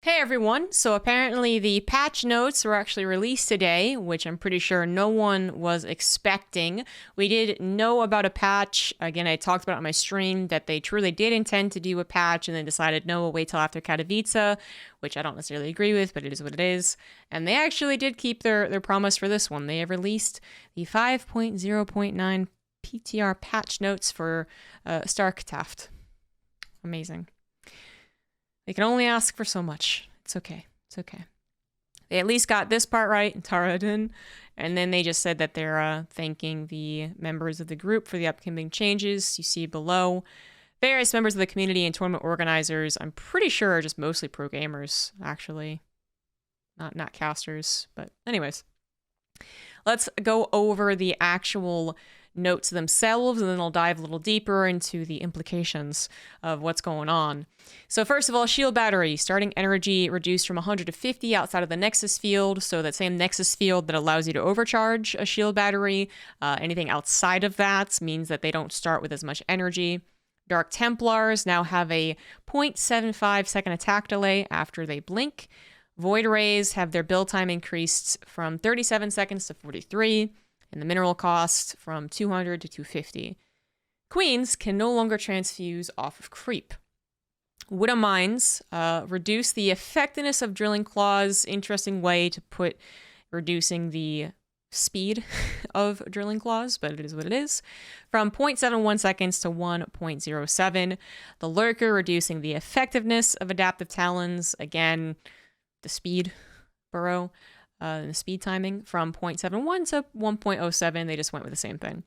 Hey everyone, so apparently the patch notes were actually released today, which I'm pretty sure no one was expecting. We did know about a patch. Again, I talked about it on my stream that they truly did intend to do a patch and then decided, no, we'll wait till after Katowice, which I don't necessarily agree with, but it is what it is. And they actually did keep their promise for this one. They have released the 5.0.9 PTR patch notes for StarCraft. Amazing. They can only ask for so much. It's okay. It's okay. They at least got this part right, Taradin, and then they just said that they're thanking the members of the group for the upcoming changes you see below. Various members of the community and tournament organizers, I'm pretty sure are just mostly pro gamers, actually. Not casters, but anyways. Let's go over the actual notes themselves, and then I'll dive a little deeper into the implications of what's going on. So first of all, shield battery, starting energy reduced from 100 to 50 outside of the Nexus field. So that same Nexus field that allows you to overcharge a shield battery, anything outside of that means that they don't start with as much energy. Dark Templars now have a 0.75 second attack delay after they blink. Void Rays have their build time increased from 37 seconds to 43. And the mineral cost from 200 to 250. Queens can no longer transfuse off of creep. Widow Mines reduce the effectiveness of drilling claws. Interesting way to put reducing the speed of drilling claws, but it is what it is. From 0.71 seconds to 1.07. The Lurker reducing the effectiveness of adaptive talons. Again, the speed burrow. The speed timing from 0.71 to 1.07. They just went with the same thing.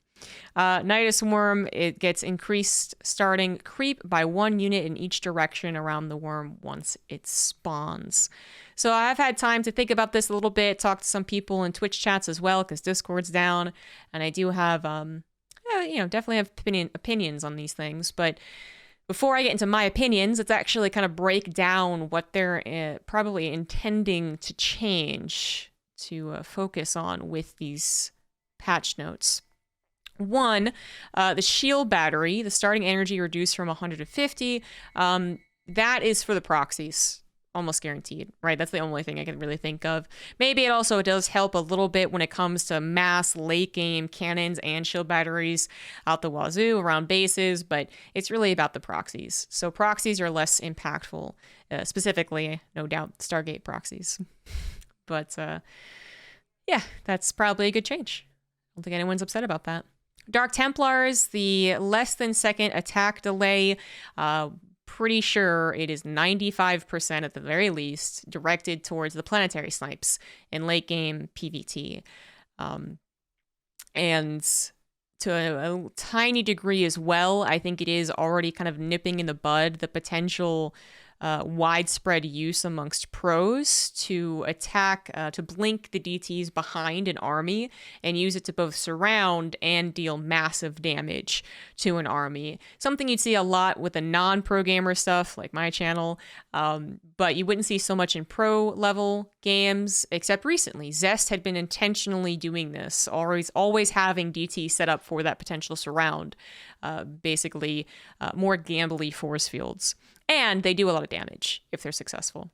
Nidus Worm, it gets increased starting creep by 1 unit in each direction around the worm once it spawns. So I've had time to think about this a little bit, talk to some people in Twitch chats as well, because Discord's down, and I do have, definitely have opinions on these things, but before I get into my opinions, let's actually kind of break down what they're probably intending to change to focus on with these patch notes. One, the shield battery, the starting energy reduced from 100 to 50. That is for the proxies. Almost guaranteed, right? That's the only thing I can really think of. Maybe it also does help a little bit when it comes to mass late game cannons and shield batteries out the wazoo around bases, but it's really about the proxies. So proxies are less impactful, specifically, no doubt, Stargate proxies. But yeah, that's probably a good change. I don't think anyone's upset about that. Dark Templars, the less than second attack delay, pretty sure it is 95% at the very least directed towards the planetary snipes in late game PvT. And to a tiny degree as well, I think it is already kind of nipping in the bud the potential widespread use amongst pros to attack, to blink the DTs behind an army and use it to both surround and deal massive damage to an army. Something you'd see a lot with the non-pro gamer stuff like my channel, but you wouldn't see so much in pro level games, except recently. Zest had been intentionally doing this, always having DT set up for that potential surround, basically more gambly force fields. And they do a lot of damage if they're successful.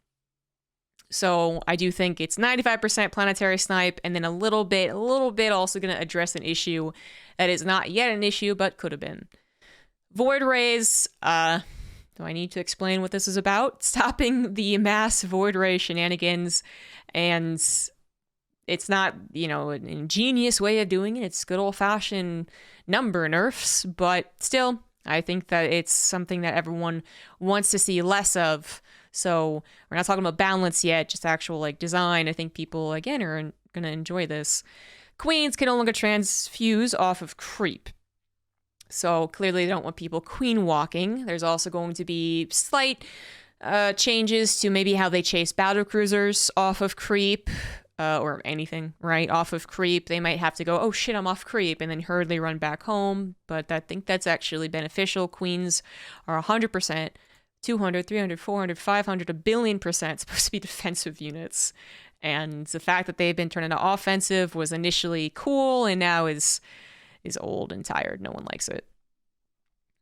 So I do think it's 95% planetary snipe, and then a little bit also going to address an issue that is not yet an issue, but could have been. Void Rays, do I need to explain what this is about? Stopping the mass Void Ray shenanigans, and it's not, an ingenious way of doing it. It's good old-fashioned number nerfs, but still, I think that it's something that everyone wants to see less of. So we're not talking about balance yet, just actual design. I think people, again, are going to enjoy this. Queens can no longer transfuse off of creep. So clearly they don't want people queen walking. There's also going to be slight changes to maybe how they chase battle cruisers off of creep. Or anything, right? Off of creep, they might have to go, oh shit, I'm off creep, and then hurriedly run back home. But I think that's actually beneficial. Queens are 100%, 200, 300, 400, 500, 1 billion% supposed to be defensive units. And the fact that they've been turned into offensive was initially cool, and now is old and tired. No one likes it.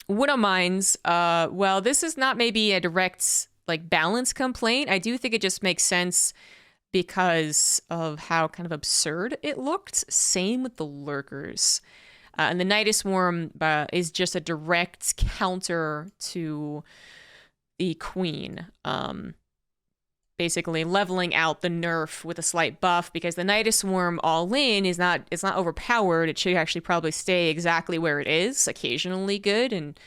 Widow Mines, well, this is not maybe a direct like balance complaint. I do think it just makes sense because of how kind of absurd it looked. Same with the lurkers. And the Nidus Worm is just a direct counter to the Queen. Basically leveling out the nerf with a slight buff, because the Nidus Worm all in is not, it's not overpowered. It should actually probably stay exactly where it is, occasionally good and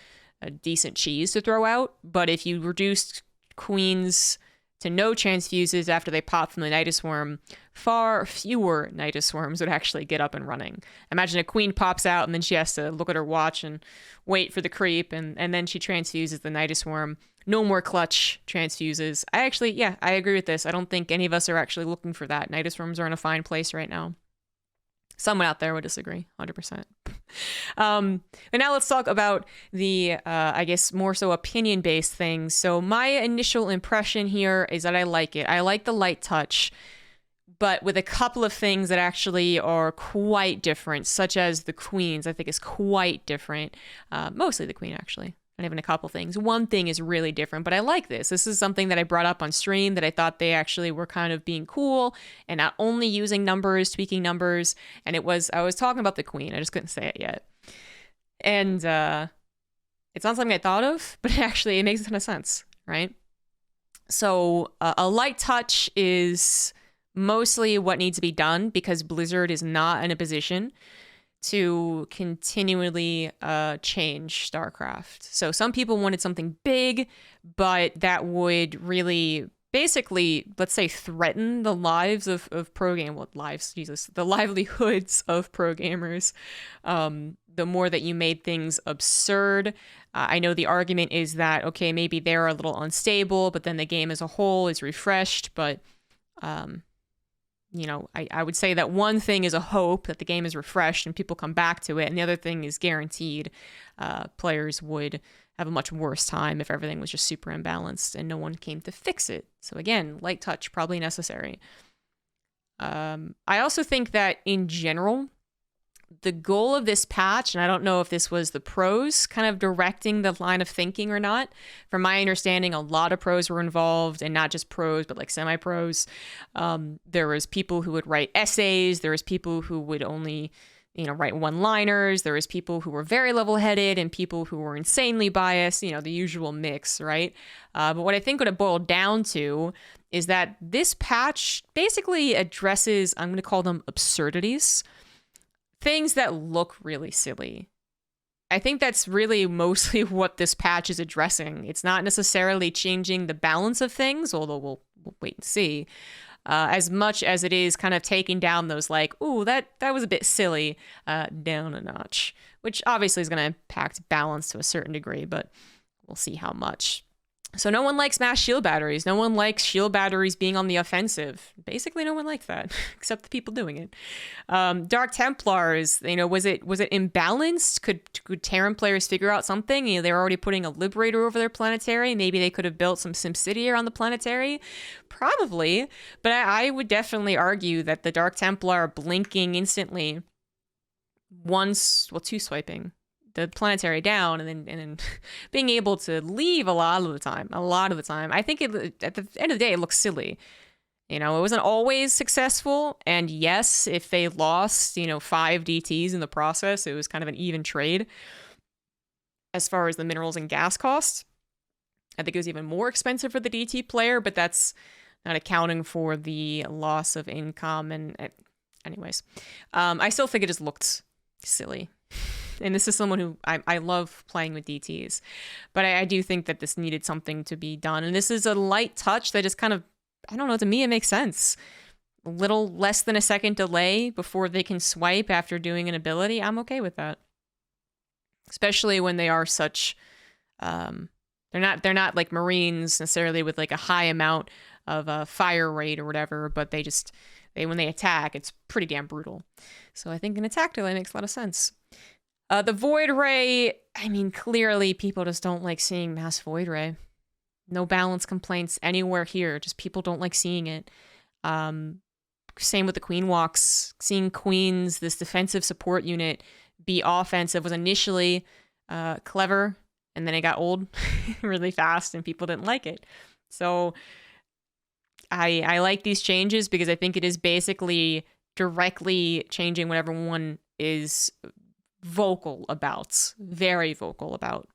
a decent cheese to throw out. But if you reduced queens to no transfuses after they pop from the Nidus Worm, far fewer Nidus Worms would actually get up and running. Imagine a queen pops out and then she has to look at her watch and wait for the creep, and then she transfuses the Nidus Worm. No more clutch transfuses. I agree with this. I don't think any of us are actually looking for that. Nidus Worms are in a fine place right now. Someone out there would disagree, 100%. And now let's talk about the, I guess, more so opinion-based things. So my initial impression here is that I like it. I like the light touch, but with a couple of things that actually are quite different, such as the queens, I think is quite different. Mostly the queen, actually. Not even a couple things. One thing is really different, but I like this. This is something that I brought up on stream, that I thought they actually were kind of being cool and not only using numbers, tweaking numbers. And I was talking about the queen. I just couldn't say it yet. And it's not something I thought of, but it makes a ton of sense, right? So a light touch is mostly what needs to be done, because Blizzard is not in a position to continually change StarCraft. So some people wanted something big, but that would really basically, let's say, threaten the lives of pro game. What lives? Jesus, the livelihoods of pro gamers. The more that you made things absurd. I know the argument is that, okay, maybe they're a little unstable, but then the game as a whole is refreshed. But I would say that one thing is a hope that the game is refreshed and people come back to it, and the other thing is guaranteed players would have a much worse time if everything was just super imbalanced and no one came to fix it. So again, light touch, probably necessary. I also think that in general, the goal of this patch, and I don't know if this was the pros kind of directing the line of thinking or not. From my understanding, a lot of pros were involved, and not just pros, but like semi-pros. There was people who would write essays. There was people who would only, write one-liners. There was people who were very level-headed and people who were insanely biased, the usual mix, right? But what I think what it boiled down to is that this patch basically addresses, I'm going to call them absurdities, things that look really silly. I think that's really mostly what this patch is addressing. It's not necessarily changing the balance of things, although we'll wait and see, as much as it is kind of taking down those like, ooh, that was a bit silly, down a notch, which obviously is going to impact balance to a certain degree, but we'll see how much. So no one likes mass shield batteries. No one likes shield batteries being on the offensive. Basically, no one likes that, except the people doing it. Dark Templars, was it imbalanced? Could Terran players figure out something? They were already putting a Liberator over their planetary. Maybe they could have built some SimCity on the planetary. Probably, but I would definitely argue that the Dark Templar blinking instantly two swiping the planetary down and then being able to leave a lot of the time. I think at the end of the day, it looks silly. It wasn't always successful. And yes, if they lost, 5 DTs in the process, it was kind of an even trade as far as the minerals and gas costs. I think it was even more expensive for the DT player, but that's not accounting for the loss of income. And anyways, I still think it just looked silly. And this is someone who I love playing with DTs, but I do think that this needed something to be done. And this is a light touch that just kind of, I don't know, to me it makes sense. A little less than a second delay before they can swipe after doing an ability. I'm okay with that. Especially when they are such, they're not like Marines necessarily with like a high amount of fire rate or whatever, but when they attack, it's pretty damn brutal. So I think an attack delay makes a lot of sense. The Void Ray, clearly people just don't like seeing Mass Void Ray. No balance complaints anywhere here. Just people don't like seeing it. Same with the Queen Walks. Seeing Queens, this defensive support unit, be offensive was initially clever, and then it got old really fast and people didn't like it. So I like these changes because I think it is basically directly changing what everyone is vocal about, very vocal about.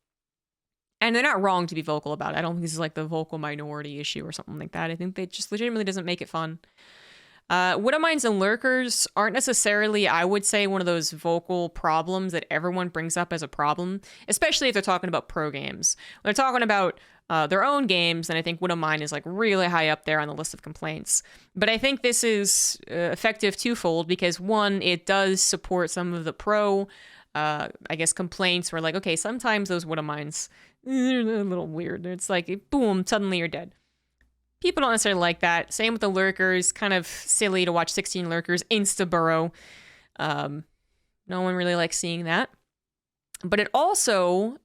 And they're not wrong to be vocal about it. I don't think this is like the vocal minority issue or something like that. I think they just legitimately doesn't make it fun. Widow Mines and Lurkers aren't necessarily, I would say, one of those vocal problems that everyone brings up as a problem, especially if they're talking about pro games. When they're talking about their own games, and I think Widow Mine is like really high up there on the list of complaints. But I think this is effective twofold because, one, it does support some of the pro, I guess, complaints where like, okay, sometimes those Widow Mines, they're a little weird. It's like, boom, suddenly you're dead. People don't necessarily like that. Same with the Lurkers. Kind of silly to watch 16 Lurkers insta-burrow. No one really likes seeing that. But it also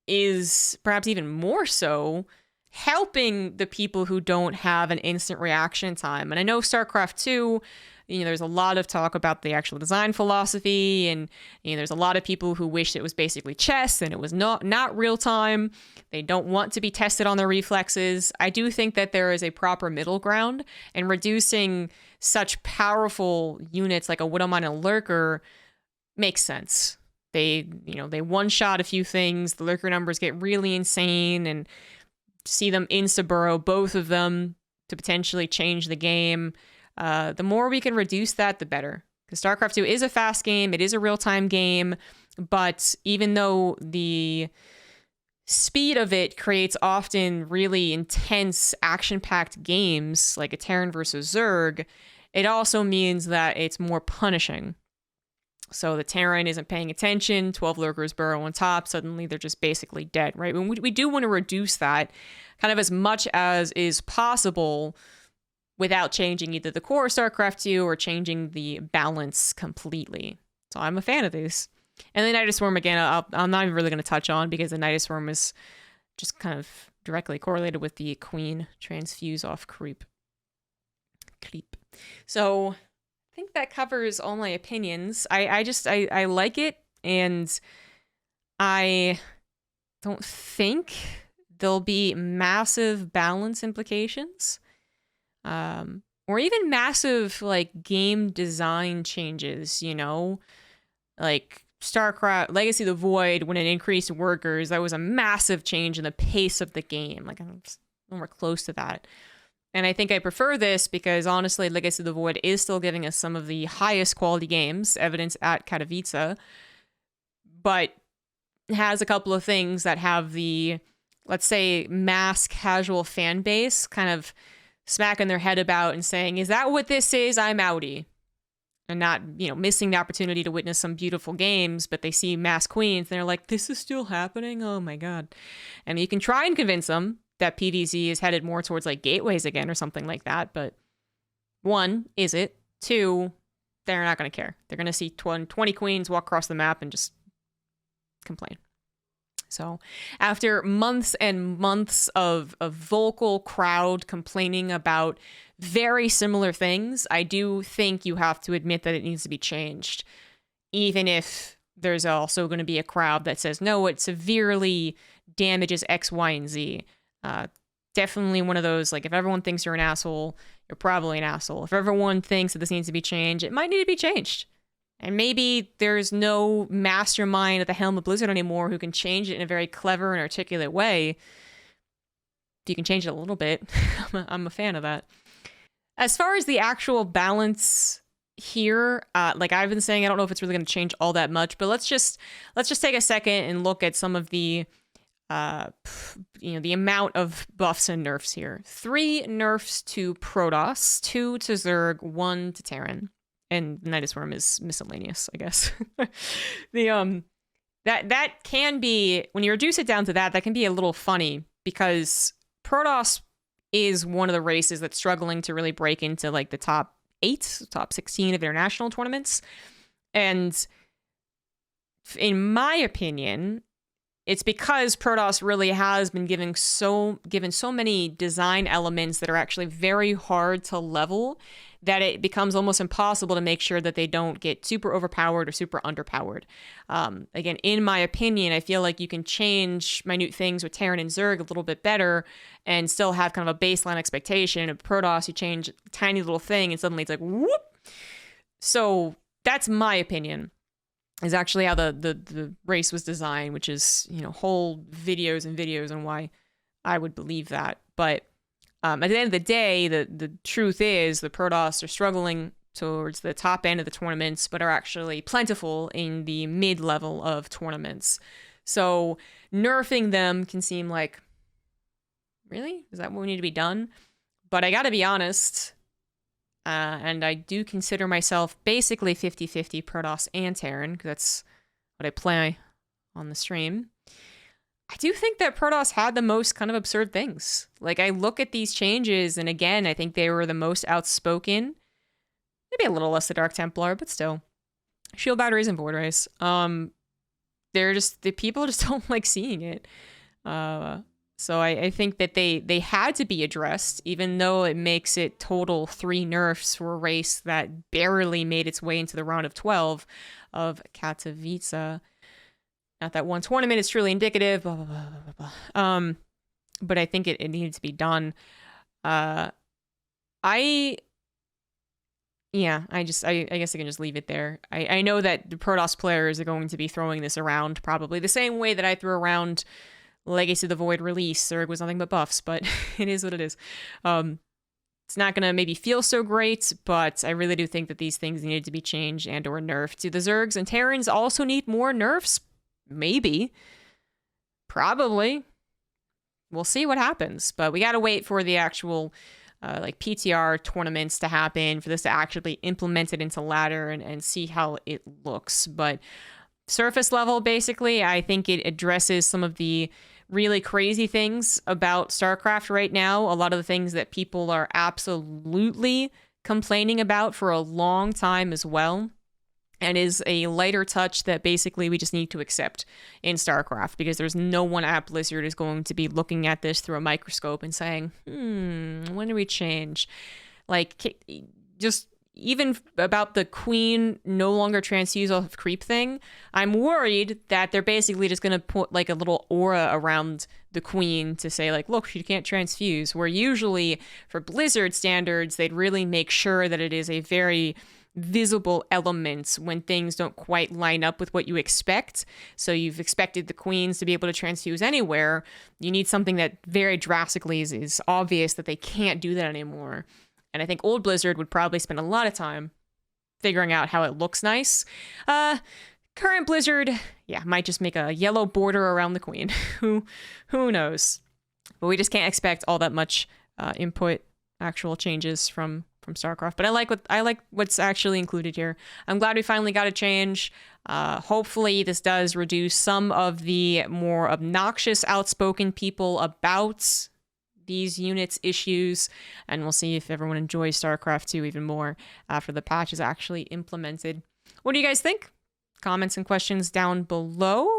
is, perhaps even more so, helping the people who don't have an instant reaction time. And I know StarCraft 2, there's a lot of talk about the actual design philosophy, and there's a lot of people who wish it was basically chess and it was not real time. They don't want to be tested on their reflexes. I do think that there is a proper middle ground, and reducing such powerful units like a Widowmine and a Lurker makes sense. They one-shot a few things, the Lurker numbers get really insane, and see them insta-burrow both of them to potentially change the game. The more we can reduce that, the better. Because StarCraft 2 is a fast game, it is a real-time game, but even though the speed of it creates often really intense, action-packed games, like a Terran versus Zerg, it also means that it's more punishing. So the Terran isn't paying attention, 12 Lurkers burrow on top, suddenly they're just basically dead, right? We do want to reduce that kind of as much as is possible without changing either the core of StarCraft 2 or changing the balance completely. So I'm a fan of these. And the Nidus Swarm, again, I'm not even really going to touch on because the Nidus Swarm is just kind of directly correlated with the Queen transfuse off creep. So I think that covers all my opinions. I like it, and I don't think there'll be massive balance implications. Or even massive, like, game design changes, Like, StarCraft, Legacy of the Void, when it increased workers, that was a massive change in the pace of the game. Like, I'm nowhere close to that. And I think I prefer this because, honestly, Legacy of the Void is still giving us some of the highest quality games, evidence at Katowice, but has a couple of things that have the, let's say, mass casual fan base kind of smacking their head about and saying, is that what this is? I'm outie. And not, missing the opportunity to witness some beautiful games, but they see mass queens and they're like, this is still happening? Oh my God. And you can try and convince them that PvZ is headed more towards like gateways again or something like that, but one, is it? Two, they're not going to care. They're going to see 20 queens walk across the map and just complain. So after months and months of a vocal crowd complaining about very similar things, I do think you have to admit that it needs to be changed. Even if there's also going to be a crowd that says, no, it severely damages X, Y, and Z. Definitely one of those, like, if everyone thinks you're an asshole, you're probably an asshole. If everyone thinks that this needs to be changed, it might need to be changed. And maybe there's no mastermind at the helm of Blizzard anymore who can change it in a very clever and articulate way. If you can change it a little bit, I'm a fan of that. As far as the actual balance here, like I've been saying, I don't know if it's really going to change all that much, but let's just take a second and look at some of the, the amount of buffs and nerfs here. 3 nerfs to Protoss, 2 to Zerg, 1 to Terran. And Nidus Worm is miscellaneous, I guess. That can be, when you reduce it down to that can be a little funny because Protoss is one of the races that's struggling to really break into like the top 8, top 16 of international tournaments. And in my opinion, it's because Protoss really has been given so many design elements that are actually very hard to level that it becomes almost impossible to make sure that they don't get super overpowered or super underpowered. Again, in my opinion, I feel like you can change minute things with Terran and Zerg a little bit better and still have kind of a baseline expectation. Of Protoss, you change a tiny little thing and suddenly it's like, whoop! So that's my opinion. Is actually how the race was designed, which is, you know, whole videos and videos on why I would believe that. But at the end of the day, the truth is the Protoss are struggling towards the top end of the tournaments, but are actually plentiful in the mid-level of tournaments. So nerfing them can seem like, really? Is that what we need to be done? But I gotta be honest, and I do consider myself basically 50-50 Protoss and Terran, because that's what I play on the stream. I do think that Protoss had the most kind of absurd things. Like, I look at these changes, and again, I think they were the most outspoken. Maybe a little less the Dark Templar, but still. Shield batteries and Void Rays. They're just, the people just don't like seeing it. So I think that they had to be addressed, even though it makes it total 3 nerfs for a race that barely made its way into the round of 12 of Katowice. Not that one tournament is truly indicative, blah, blah, blah, blah, blah. But I think it needed to be done. I guess I can just leave it there. I know that the Protoss players are going to be throwing this around probably the same way that I threw around Legacy of the Void release, or it was nothing but buffs, but it is what it is. It's not gonna maybe feel so great, but I really do think that these things needed to be changed and or nerfed. Do the Zergs and Terrans also need more nerfs? Maybe. Probably. We'll see what happens, but we gotta wait for the actual like PTR tournaments to happen, for this to actually be implemented into ladder and see how it looks. But surface level, basically, I think it addresses some of the really crazy things about StarCraft right now. A lot of the things that people are absolutely complaining about for a long time as well. And is a lighter touch that basically we just need to accept in StarCraft, because there's no one at Blizzard is going to be looking at this through a microscope and saying, when do we change? Like, just even about the Queen no longer transfuse off of creep thing, I'm worried that they're basically just going to put like a little aura around the Queen to say like, look, she can't transfuse, where usually for Blizzard standards, they'd really make sure that it is a very visible element when things don't quite line up with what you expect. So you've expected the Queens to be able to transfuse anywhere. You need something that very drastically is obvious that they can't do that anymore. And I think old Blizzard would probably spend a lot of time figuring out how it looks nice. Current Blizzard, yeah, might just make a yellow border around the Queen. Who knows? But we just can't expect all that much input, actual changes from StarCraft. But I like what's actually included here. I'm glad we finally got a change. Hopefully this does reduce some of the more obnoxious, outspoken people about these units issues, and we'll see if everyone enjoys StarCraft 2 even more after the patch is actually implemented. What do you guys think? Comments and questions down below.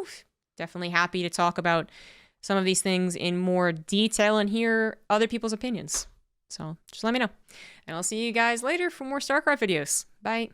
Definitely happy to talk about some of these things in more detail and hear other people's opinions. So just let me know. And I'll see you guys later for more StarCraft videos. Bye.